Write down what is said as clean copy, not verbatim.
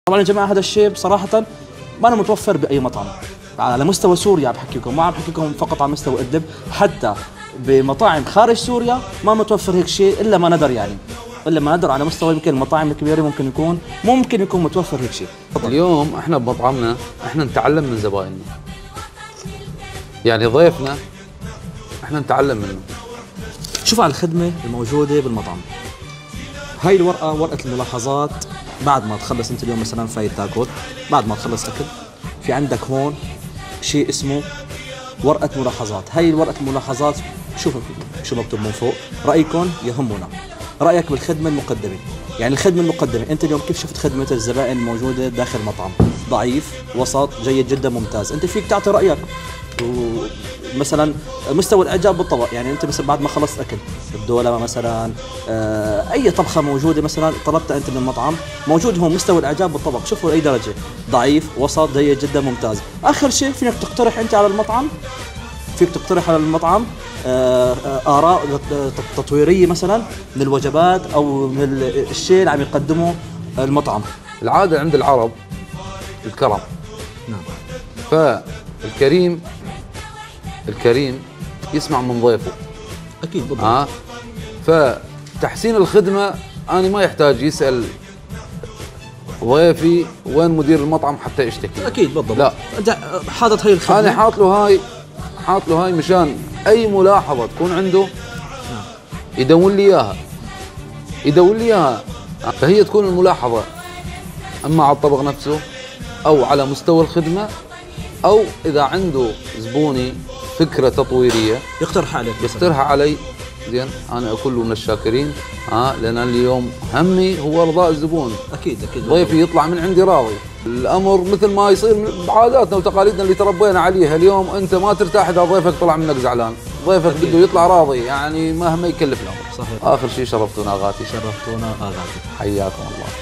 طبعا يا جماعه هذا الشيء بصراحه ما أنا متوفر باي مطعم على مستوى سوريا. بحكيكم ما عم بحكيكم فقط على مستوى ادلب، حتى بمطاعم خارج سوريا ما متوفر هيك شيء الا ما ندر، يعني الا ما ندر على مستوى يمكن المطاعم الكبيره ممكن يكون متوفر هيك شيء. اليوم احنا بمطعمنا احنا نتعلم من زبايننا، يعني ضيفنا احنا نتعلم منه. شوف على الخدمه الموجوده بالمطعم، هاي الورقه ورقه الملاحظات. بعد ما تخلص انت اليوم مثلا فايت تاكل، بعد ما تخلص اكل في عندك هون شيء اسمه ورقه ملاحظات. هاي الورقه الملاحظات شوف شو مكتوب من فوق، رايكم يهمنا، رايك بالخدمه المقدمه. يعني الخدمه المقدمه انت اليوم كيف شفت خدمه الزبائن الموجوده داخل المطعم؟ ضعيف، وسط، جيد جدا، ممتاز. انت فيك تعطي رايك مثلا مستوى الاعجاب بالطبق. يعني انت مثلا بعد ما خلصت اكل الدولمه مثلا اي طبخه موجوده مثلا طلبتها انت من المطعم، موجود هون مستوى الاعجاب بالطبق، شوفوا لاي درجه، ضعيف، وسط، جيد جدا، ممتاز. اخر شيء فيك تقترح انت على المطعم، فيك تقترح على المطعم آراء تطويرية مثلا من الوجبات أو من الشيء اللي عم يقدمه المطعم. العادة عند العرب الكرم. نعم. فالكريم يسمع من ضيفه. أكيد بالضبط. فتحسين الخدمة أنا ما يحتاج يسأل ضيفي وين مدير المطعم حتى يشتكي. أكيد بالضبط. لا، حاطط هاي الخدمة، أنا حاط له هاي مشان أي ملاحظة تكون عنده يدون لي إياها، فهي تكون الملاحظة أما على الطبق نفسه أو على مستوى الخدمة، أو إذا عنده زبوني فكرة تطويرية يقترحها علي. زين، أنا أكون من الشاكرين، لأن اليوم همي هو إرضاء الزبون. أكيد ضيفي يطلع من عندي راضي. الأمر مثل ما يصير بعاداتنا وتقاليدنا اللي تربينا عليها. اليوم أنت ما ترتاح إذا ضيفك طلع منك زعلان، ضيفك بده يطلع راضي، يعني مهما يكلف الأمر. صحيح. آخر شيء شرفتونا أغاتي. شرفتونا أغاتي، حياكم الله.